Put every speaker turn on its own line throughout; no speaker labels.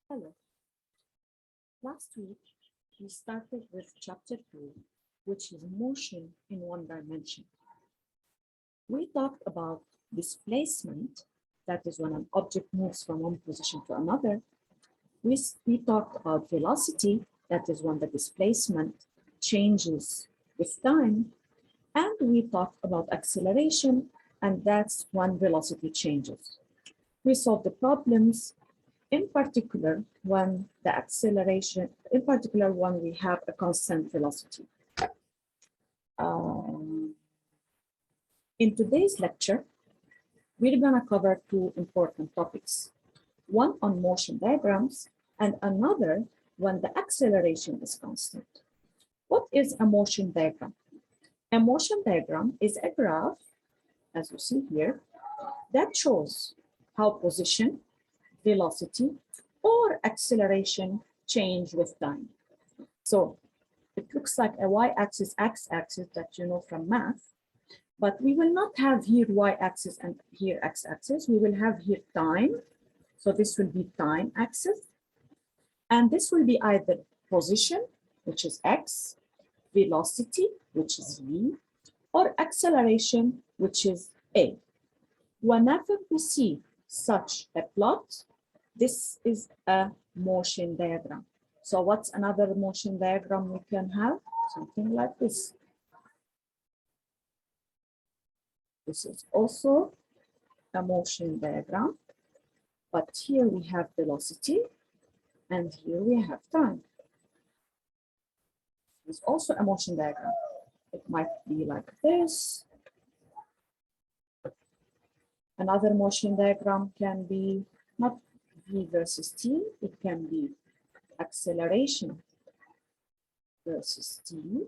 Hello. Last week, we started with chapter 2, which is motion in one dimension. We talked about displacement, that is when an object moves from one position to another. We talked about velocity, that is when the displacement changes with time. And we talked about acceleration, and that's when velocity changes. We solved the problems in particular when the acceleration, in particular when we have a constant velocity. In today's lecture, we're gonna cover two important topics. One on motion diagrams and another when the acceleration is constant. What is a motion diagram? A motion diagram is a graph, as you see here, that shows how position, velocity, or acceleration change with time. So it looks like a y-axis, x-axis that you know from math, but we will not have here y-axis and here x-axis. We will have here time. So this will be time axis. And this will be either position, which is x, velocity, which is v, or acceleration, which is a. Whenever we see such a plot, this is a motion diagram. So what's another motion diagram we can have? Something like this. This is also a motion diagram, but here we have velocity and here we have time. It's also a motion diagram. It might be like this. Another motion diagram can be not v versus t, it can be acceleration versus t.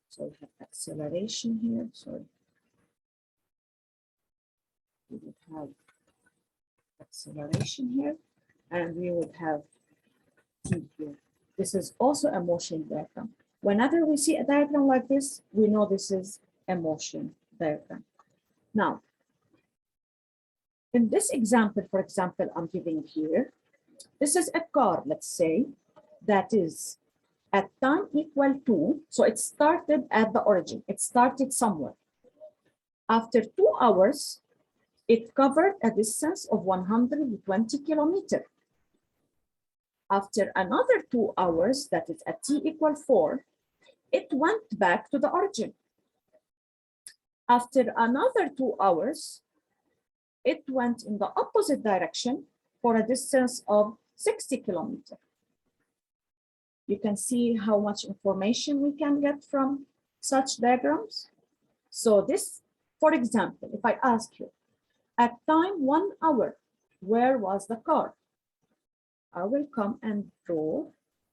So we have acceleration here, sorry. We would have acceleration here, and we would have t here. This is also a motion diagram. Whenever we see a diagram like this, we know this is a motion diagram. Now, in this example, for example, I'm giving here, this is a car, let's say, that is at time equal to, so it started at the origin, it started somewhere. After 2 hours, it covered a distance of 120 kilometers. After another 2 hours, that is at t equal 4, it went back to the origin. After another 2 hours, it went in the opposite direction for a distance of 60 kilometers. You can see how much information we can get from such diagrams. So this, for example, if I ask you, at time 1 hour, where was the car? I will come and draw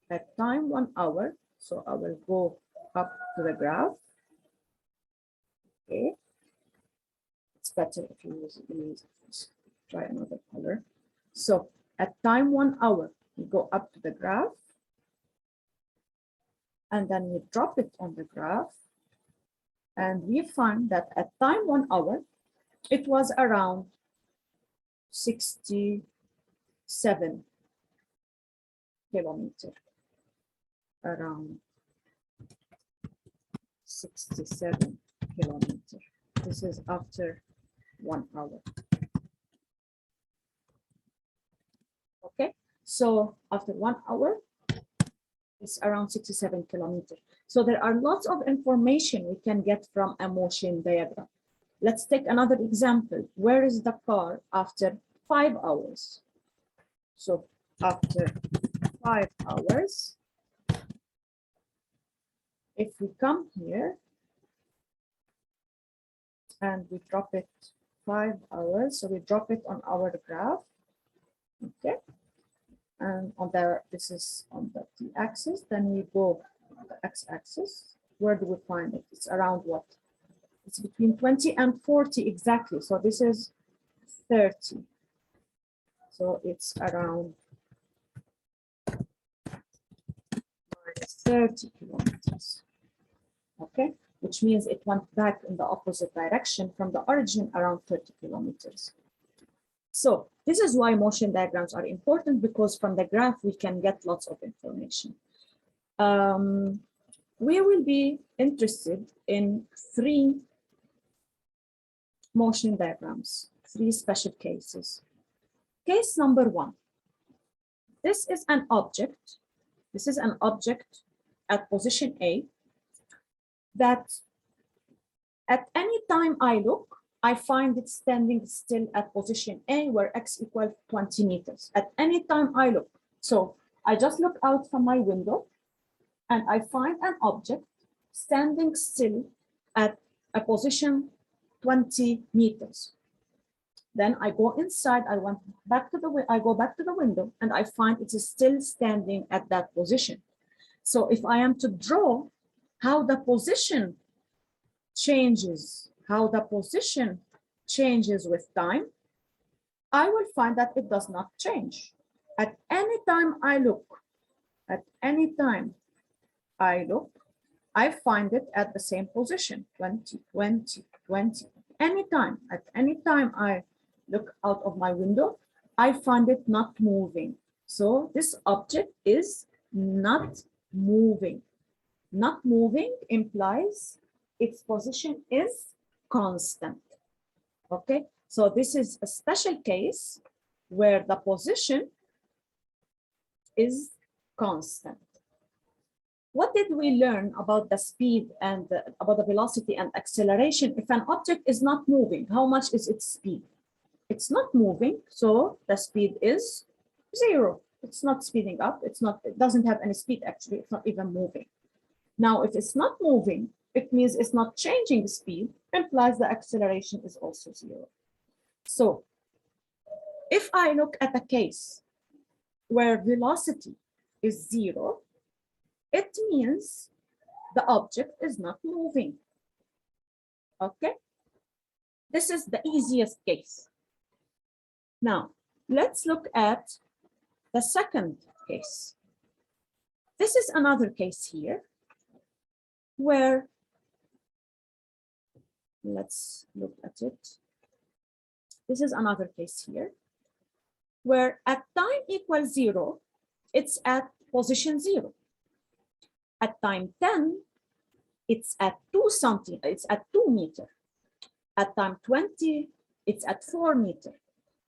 at time 1 hour. So I will go up to the graph. Okay. It's better if you use try another color. So at time 1 hour, we go up to the graph. And then we drop it on the graph. And we find that at time 1 hour, it was around 67 kilometers. Around 67 kilometers. This is after 1 hour. Okay, so after 1 hour, it's around 67 kilometers. So there are lots of information we can get from a motion diagram. Let's take another example. Where is the car after 5 hours? So after 5 hours, if we come here and we drop it 5 hours, so we drop it on our graph, okay? And on there, this is on the t-axis, then we go on the x-axis. Where do we find it? It's around what? It's between 20 and 40 exactly. So this is 30. So it's around 30 kilometers. Okay, which means it went back in the opposite direction from the origin around 30 kilometers. So this is why motion diagrams are important, because from the graph we can get lots of information. We will be interested in 3 motion diagrams, 3 special cases. Case number 1. This is an object. This is an object at position A that at any time I look, I find it standing still at position A where x equals 20 meters. At any time I look. So I just look out from my window and I find an object standing still at a position 20 meters. Then I go inside, I go back to the window and I find it is still standing at that position. So if I am to draw how the position changes, with time, I will find that it does not change. At any time I look, I find it at the same position, 20, 20, 20. At any time I look out of my window, I find it not moving. So this object is not moving. Not moving implies its position is constant. Okay, so this is a special case where the position is constant. What did we learn about the speed and about the velocity and acceleration? If an object is not moving, how much is its speed? It's not moving, so the speed is 0. It's not speeding up. It doesn't have any speed actually. It's not even moving. Now, if it's not moving, it means it's not changing speed, implies the acceleration is also 0. So if I look at a case where velocity is 0, it means the object is not moving. Okay? This is the easiest case. Now, let's look at the second case. This is another case here where, let's look at it. This is another case here where at time equals 0, it's at position 0. At time 10, it's at 2 meters. At time 20, it's at 4 meters.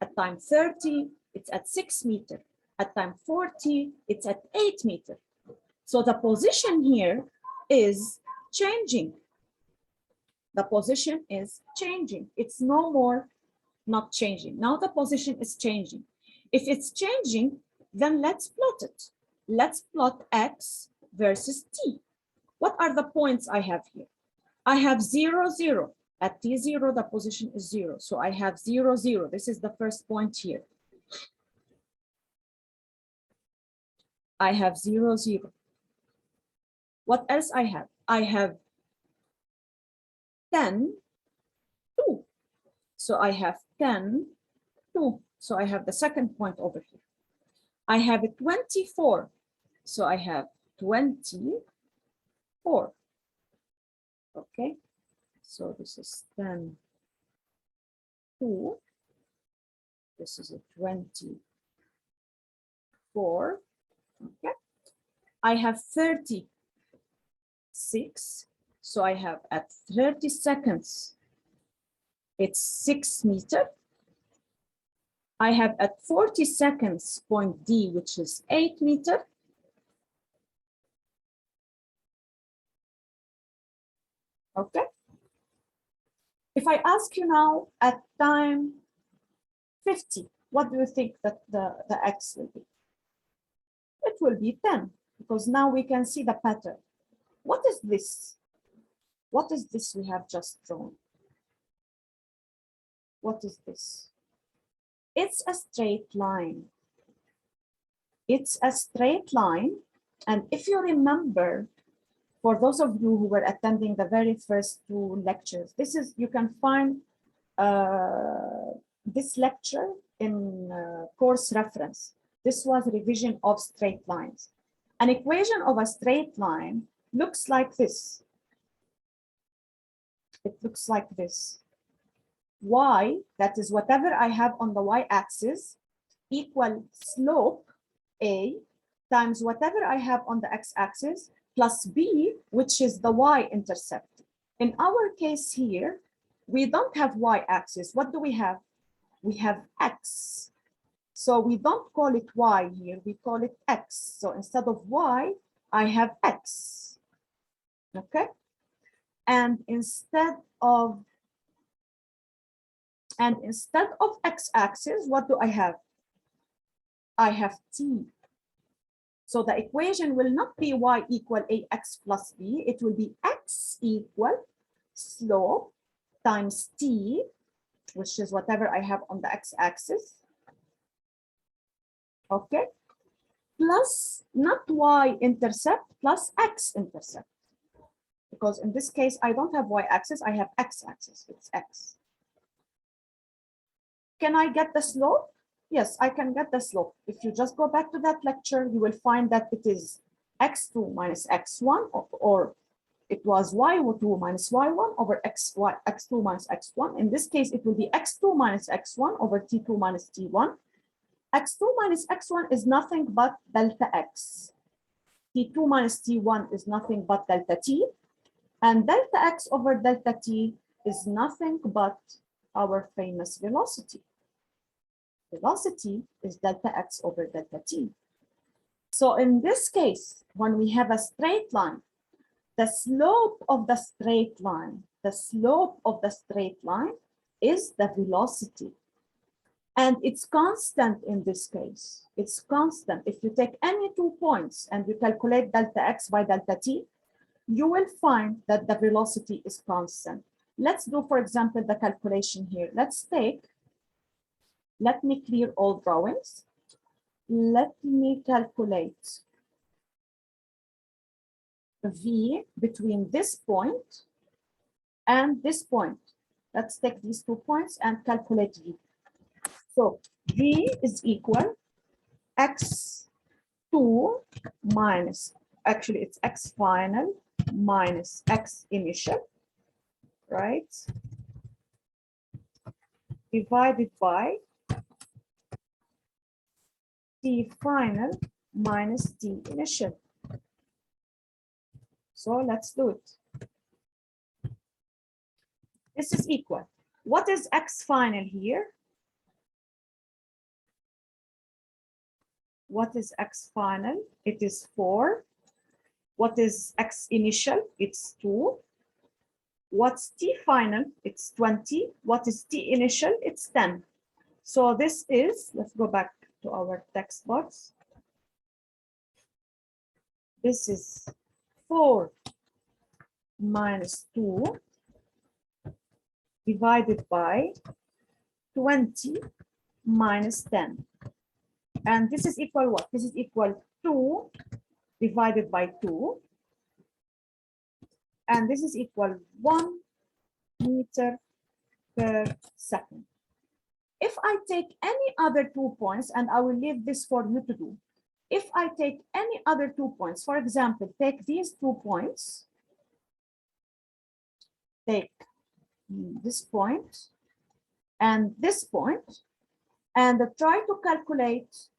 At time 30, it's at 6 meters. At time 40, it's at 8 meters. So the position here is changing. The position is changing. It's no more not changing. Now the position is changing. If it's changing, then let's plot it. Let's plot x versus t. What are the points I have here? I have 0, 0. At t0, the position is 0. So I have 0, 0. This is the first point here. I have 0, 0. What else I have? I have 10, 2. So I have 10, 2. So I have the second point over here. I have 24. So I have 24. Okay. So this is 10, 2. This is a 24. Okay. I have 36. So I have at 30 seconds, it's 6 meters. I have at 40 seconds point D, which is 8 meters. Okay. If I ask you now at time 50, what do you think that the x will be? It will be 10, because now we can see the pattern. What is this? What is this we have just drawn? What is this? It's a straight line. It's a straight line. And if you remember, for those of you who were attending the very first 2 lectures, you can find this lecture in course reference. This was revision of straight lines. An equation of a straight line looks like this. It looks like this. y, that is whatever I have on the y-axis, equal slope a times whatever I have on the x-axis plus b, which is the y-intercept. In our case here, we don't have y-axis. What do we have? We have x. So we don't call it y here, we call it x. So instead of y, I have x, okay? And instead of x-axis, what do I have? I have t. So the equation will not be y equal ax plus b, it will be x equal slope times t, which is whatever I have on the x-axis, okay, plus not y-intercept plus x-intercept. Because in this case, I don't have y-axis, I have x-axis, it's x. Can I get the slope? Yes, I can get the slope. If you just go back to that lecture, you will find that it is x2 minus x1, or it was y2 minus y1 over x2 minus x1. In this case, it will be x2 minus x1 over t2 minus t1. x2 minus x1 is nothing but delta x. t2 minus t1 is nothing but delta t. And delta x over delta t is nothing but our famous velocity. Velocity is delta x over delta t. So in this case, when we have a straight line, the slope of the straight line, is the velocity. And it's constant in this case. It's constant. If you take any 2 points and you calculate delta x by delta t, you will find that the velocity is constant. Let's do, for example, the calculation here. Let me clear all drawings. Let me calculate v between this point and this point. Let's take these 2 points and calculate v. So v is equal x2 minus, actually it's x final minus x initial, right? Divided by t final minus t initial. So let's do it. This is equal. What is x final here? What is x final? It is 4. What is x initial? It's 2. What's t final? It's 20. What is t initial? It's 10. So this is, let's go back to our text box. This is 4 minus 2 divided by 20 minus 10. And this is equal what? This is equal 2 divided by 2. And this is equal 1 meter per second. If I take any other 2 points, and I will leave this for you to do. If I take any other 2 points, for example, take these 2 points, take this point and this point, and try to calculate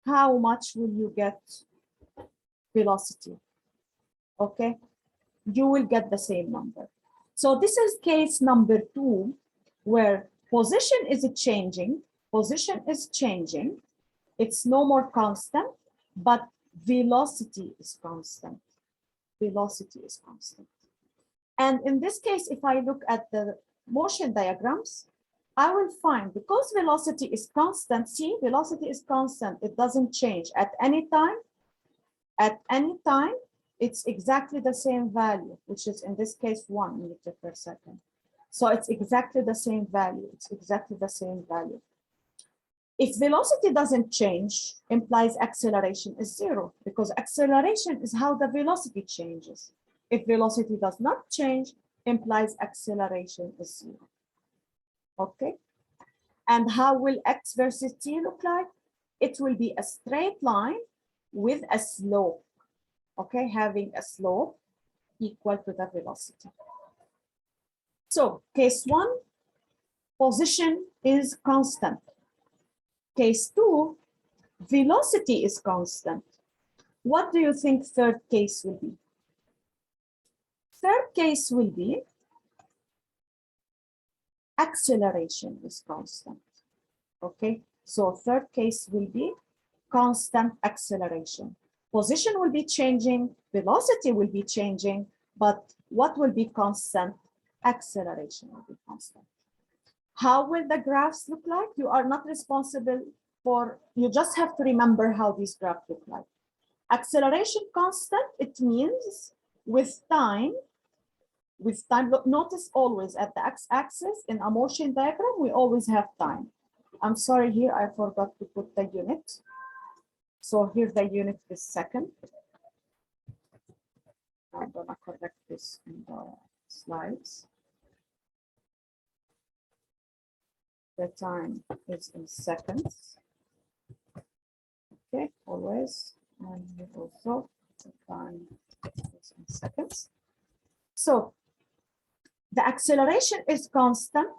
how much will you get velocity, okay? You will get the same number. So this is case number 2, where position is changing, it's no more constant, but velocity is constant. And in this case, if I look at the motion diagrams, I will find, because velocity is constant, see, velocity is constant, it doesn't change at any time. At any time, it's exactly the same value, which is in this case 1 meter per second. So it's exactly the same value. If velocity doesn't change, implies acceleration is 0, because acceleration is how the velocity changes. If velocity does not change, implies acceleration is 0. Okay? And how will x versus t look like? It will be a straight line with a slope. Okay, having a slope equal to the velocity. So case 1, position is constant. Case 2, velocity is constant. What do you think third case will be? Third case will be acceleration is constant. Okay, so third case will be constant acceleration. Position will be changing, velocity will be changing, but what will be constant? Acceleration will be constant. How will the graphs look like? You are not responsible for, you just have to remember how these graphs look like. Acceleration constant, it means with time, look, notice always at the x-axis in a motion diagram, we always have time. I'm sorry, here I forgot to put the unit. So here the unit is second. I'm gonna correct this in the slides. The time is in seconds. Okay, always. And here also the time is in seconds. So the acceleration is constant,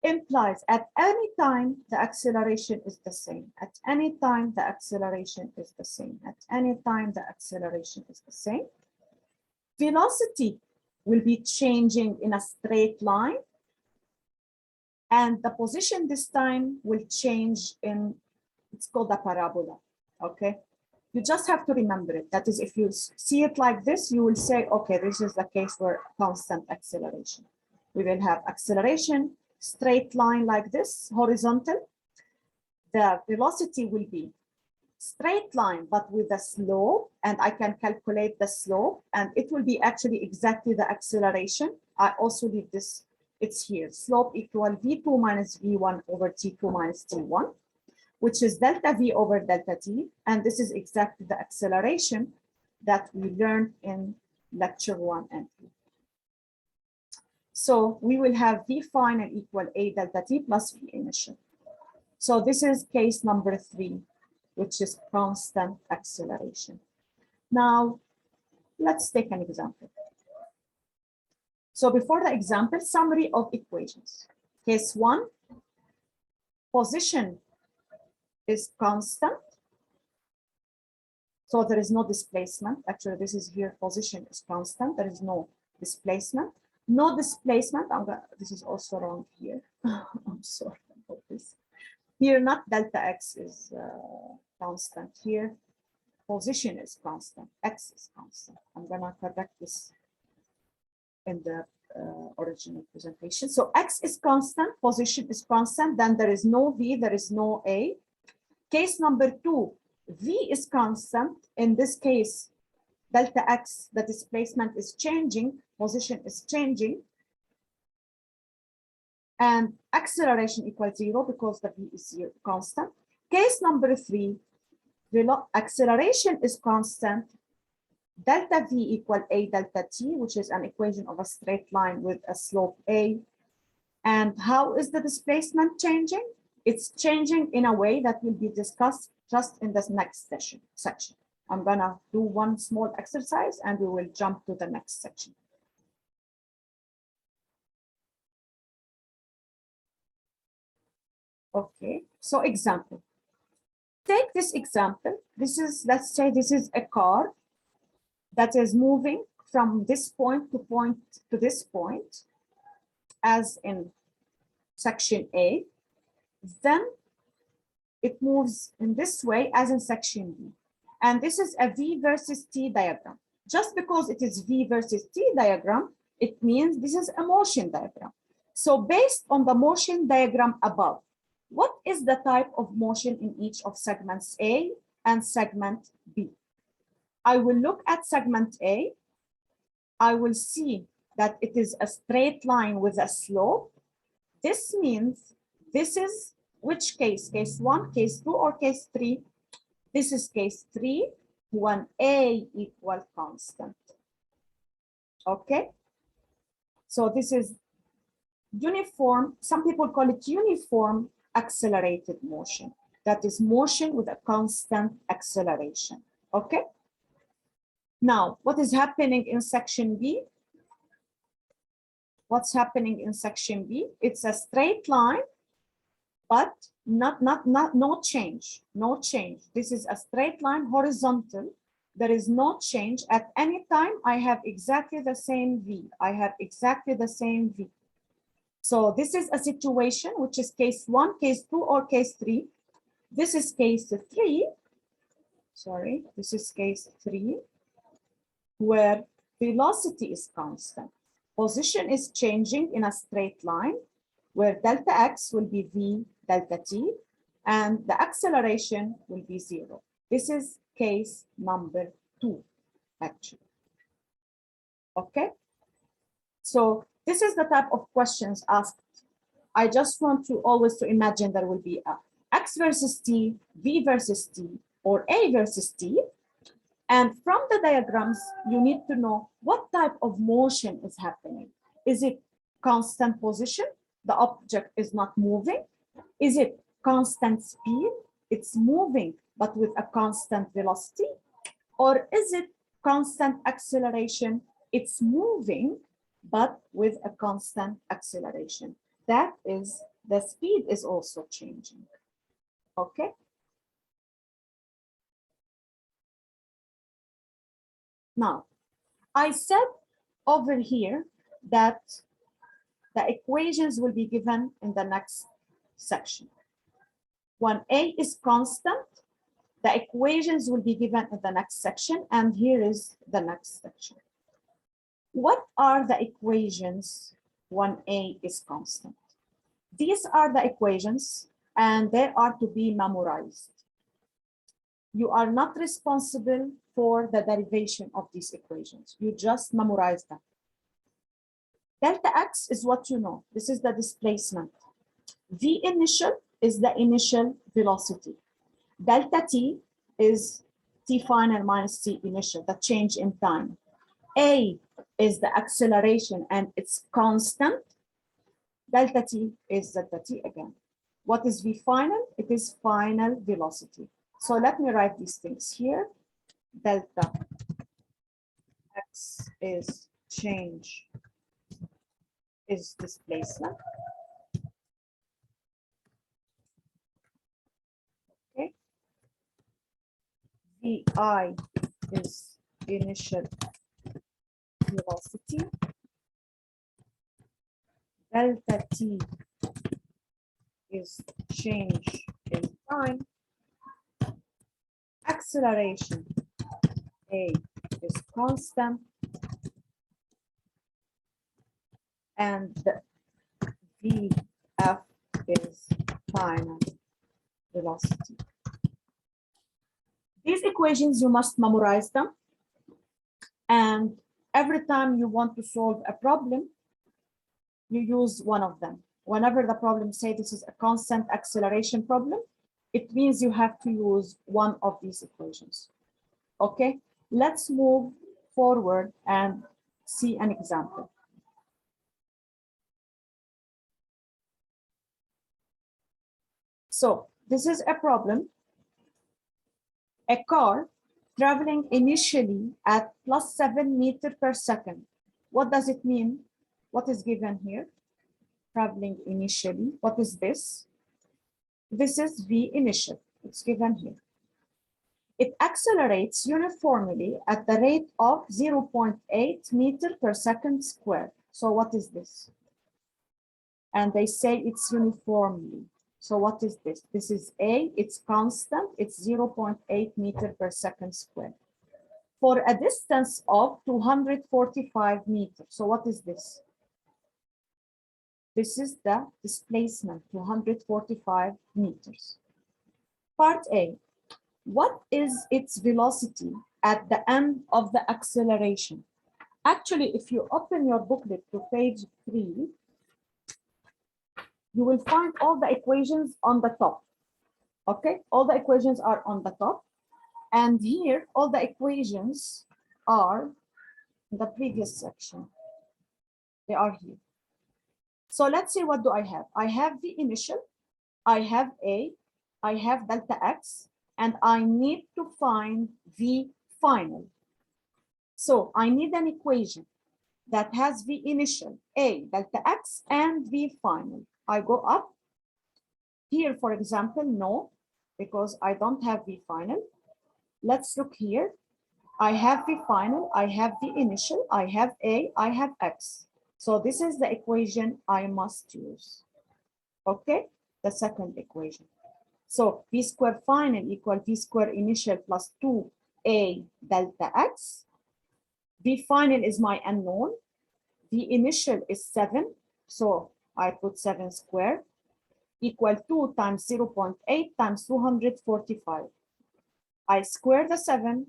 implies at any time the acceleration is the same. At any time the acceleration is the same. At any time the acceleration is the same. Velocity will be changing in a straight line, and the position this time will change in, it's called a parabola. Okay, you just have to remember it. That is, if you see it like this, you will say, okay, this is the case for constant acceleration. We will have acceleration, straight line like this, horizontal. The velocity will be straight line, but with a slope, and I can calculate the slope, and it will be actually exactly the acceleration. I also leave this, it's here, slope equal V2 minus V1 over T2 minus T1, which is delta V over delta T, and this is exactly the acceleration that we learned in lecture 1 and 2. So we will have V final equal A delta T plus V initial. So this is case number 3, which is constant acceleration. Now, let's take an example. So before the example, summary of equations. Case 1, position is constant. So there is no displacement. Actually, this is here, position is constant. There is no displacement. No displacement, this is also wrong here. I'm sorry about this. Here, not delta x is constant. Here, position is constant, x is constant. I'm gonna correct this in the original presentation. So x is constant, position is constant, then there is no v, there is no a. Case number 2, v is constant. In this case, delta x, the displacement is changing, position is changing, and acceleration equals 0 because the v is constant. Case number 3, acceleration is constant, delta v equal a delta t, which is an equation of a straight line with a slope a. And how is the displacement changing? It's changing in a way that will be discussed just in this next section. I'm gonna do one small exercise and we will jump to the next section. Okay, so example. Take this example. This is, let's say this is a car that is moving from this point to this point, as in section A. Then it moves in this way as in section B. And this is a V versus T diagram. Just because it is V versus T diagram, it means this is a motion diagram. So based on the motion diagram above, what is the type of motion in each of segments A and segment B? I will look at segment A. I will see that it is a straight line with a slope. This means this is which case? Case 1, case 2, or case 3? This is case 3 when A equal constant. Okay? So this is uniform, some people call it uniform accelerated motion. That is motion with a constant acceleration. Okay? Now, what is happening in section B? What's happening in section B? It's a straight line, but no change, no change. This is a straight line, horizontal. There is no change. At any time, I have exactly the same V. I have exactly the same V. So this is a situation which is case 1, case 2, or case 3. This is case 3. Sorry, this is case 3, where velocity is constant. Position is changing in a straight line, where delta x will be v delta t, and the acceleration will be 0. This is case number 2, actually. Okay? So this is the type of questions asked. I just want to always to imagine there will be a x versus t, v versus t, or a versus t. And from the diagrams, you need to know what type of motion is happening. Is it constant position? The object is not moving. Is it constant speed? It's moving, but with a constant velocity. Or is it constant acceleration? It's moving, but with a constant acceleration. That is, the speed is also changing. Okay? Now, I said over here that the equations will be given in the next section. When A is constant, the equations will be given in the next section, and here is the next section. What are the equations when A is constant? These are the equations, and they are to be memorized. You are not responsible for the derivation of these equations. You just memorize them. Delta x is what you know. This is the displacement. V initial is the initial velocity. Delta t is t final minus t initial, the change in time. A is the acceleration and it's constant. Delta t is delta t again. What is V final? It is final velocity. So let me write these things here. Delta x is change, is displacement. Okay. Vi is initial velocity. Delta t is change in time. Acceleration A is constant, and Vf is final velocity. These equations, you must memorize them. And every time you want to solve a problem, you use one of them. Whenever the problem say this is a constant acceleration problem, it means you have to use one of these equations. Okay, let's move forward and see an example. So this is a problem. A car traveling initially at +7 meters per second. What does it mean? What is given here? Traveling initially. What is this? This is V initial. It's given here. It accelerates uniformly at the rate of 0.8 meters per second squared. So what is this? And they say it's uniformly. So what is this? This is A, it's constant, it's 0.8 meters per second squared. For a distance of 245 meters. So what is this? This is the displacement, 245 meters. Part A, what is its velocity at the end of the acceleration? Actually, if you open your booklet to page 3, you will find all the equations on the top. Okay, all the equations are on the top. And here, all the equations are in the previous section. They are here. So let's see, what do I have? I have the initial, I have A, I have delta x, and I need to find V final. So I need an equation. that has V initial, A, delta X, and V final. I go up. Here, for example, no, because I don't have V final. Let's look here. I have V final, I have V initial, I have A, I have X. So this is the equation I must use. Okay, the second equation. So V square final equal V square initial plus 2A delta X. V final is my unknown. V initial is 7. So I put 7 square equal 2 times 0.8 times 245. I square the 7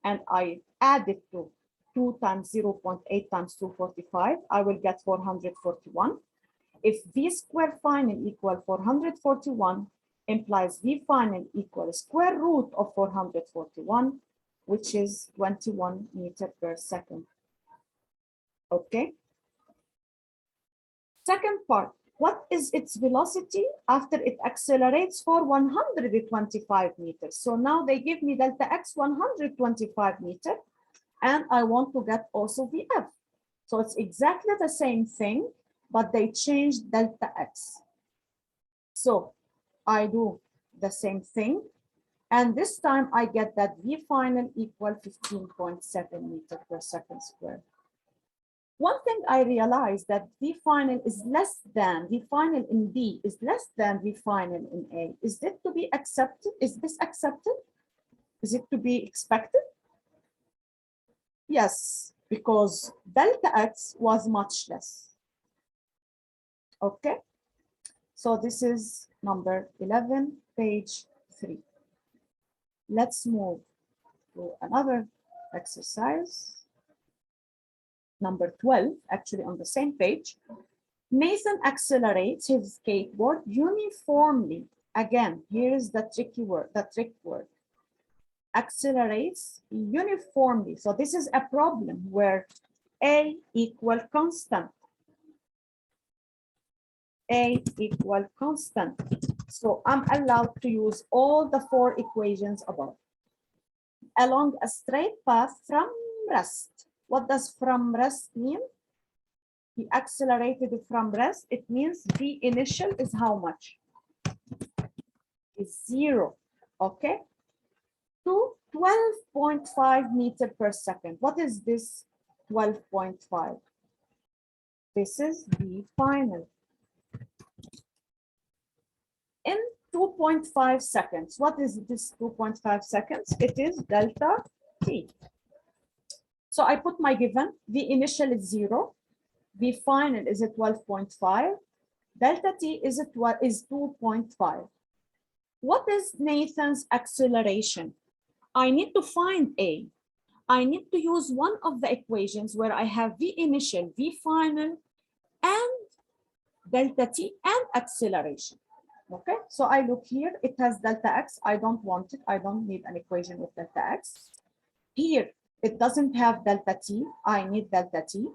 and I add it to 2 times 0.8 times 245. I will get 441. If V square final equal 441, implies V final equal square root of 441, which is 21 meter per second. Okay. Second part, what is its velocity after it accelerates for 125 meters? So now they give me delta X 125 meter, and I want to get also VF. So it's exactly the same thing, but they changed delta X. So I do the same thing, and this time I get that V final equal 15.7 meter per second squared. One thing I realized that V final is less than, V final in B is less than V final in A. Is that to be accepted? Is this accepted? Is it to be expected? Yes, because delta X was much less. Okay, so this is number 11, page 3. Let's move to another exercise. Number 12, actually on the same page. Nathan accelerates his skateboard uniformly. Again, here is the tricky word, the trick word. Accelerates uniformly. So this is a problem where A equal constant. A equal constant. So I'm allowed to use all the 4 equations above. Along a straight path from rest. What does from rest mean? He accelerated from rest. It means V initial is how much? Is 0. Okay. To 12.5 meter per second. What is this 12.5? This is V final. In 2.5 seconds. What is this 2.5 seconds? It is delta T. So I put my given. V initial is 0. V final is at 12.5. Delta T is 2.5. What is Nathan's acceleration? I need to find A. I need to use one of the equations where I have V initial, V final, and delta T and acceleration. Okay, so I look here, it has delta X. I don't want it. I don't need an equation with delta X. Here, it doesn't have delta T. I need delta T.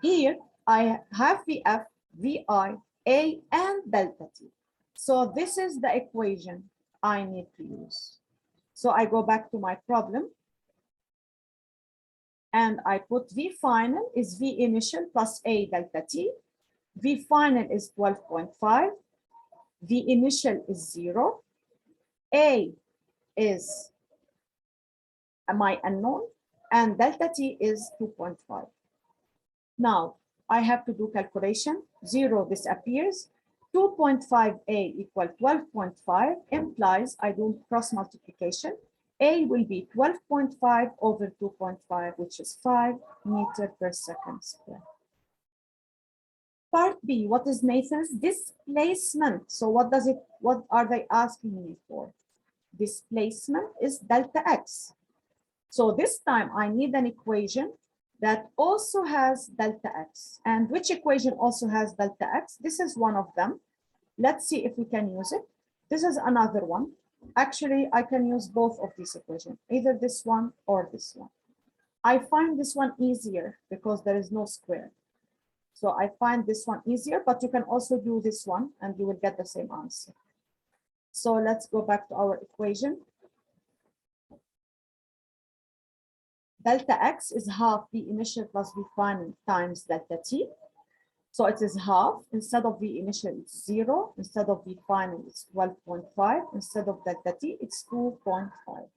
Here, I have VF, VI, A, and delta T. So this is the equation I need to use. So I go back to my problem. And I put V final is V initial plus A delta T. V final is 12.5. V initial is 0. A is my unknown, and delta T is 2.5. Now, I have to do calculation. 0 disappears. 2.5A equal 12.5 implies I do cross multiplication. A will be 12.5 over 2.5, which is 5 meter per second squared. Part B, what is Nathan's displacement? So what are they asking me for? Displacement is delta X. So this time I need an equation that also has delta X. And which equation also has delta X? This is one of them. Let's see if we can use it. This is another one. Actually, I can use both of these equations, either this one or this one. I find this one easier because there is no square. So I find this one easier, but you can also do this one and you will get the same answer. So let's go back to our equation. delta x is half v initial plus v final times delta t. So it is half. Instead of v initial, it's 0. Instead of v final, it's 12.5. Instead of delta t, it's 2.5.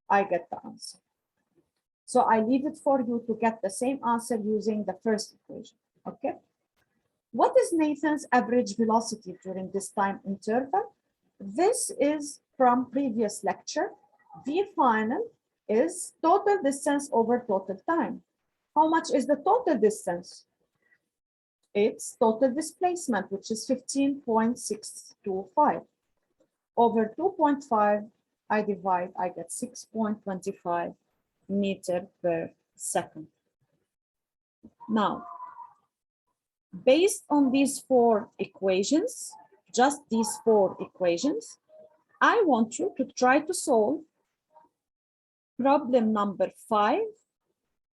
I get the answer. So I leave it for you to get the same answer using the first equation. Okay. What is Nathan's average velocity during this time interval? This is from previous lecture. V final is total distance over total time. How much is the total distance? It's total displacement, which is 15.625. Over 2.5, I divide, I get 6.25 meter per second. Now, based on these four equations, just these four equations, I want you to try to solve problem number 5,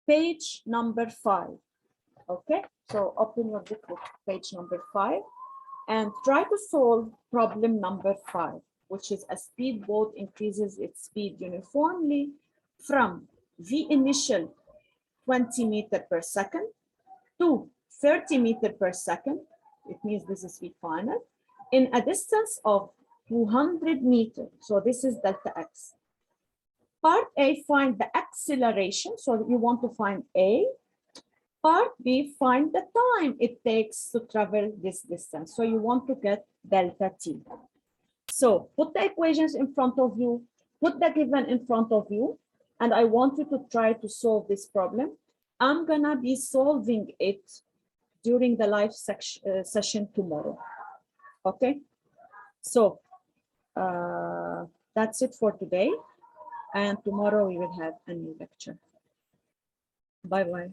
page number 5. Okay, so open your book with page number 5 and try to solve problem number 5, which is a speedboat increases its speed uniformly from V initial 20 meter per second to 30 meter per second. It means this is V final in a distance of 200 meters. So this is delta x. Part A, find the acceleration. So you want to find A. Part B, find the time it takes to travel this distance. So you want to get delta t. So put the equations in front of you, put the given in front of you, and I want you to try to solve this problem. I'm gonna be solving it during the live session tomorrow. Okay, so that's it for today. And tomorrow we will have a new lecture. Bye-bye.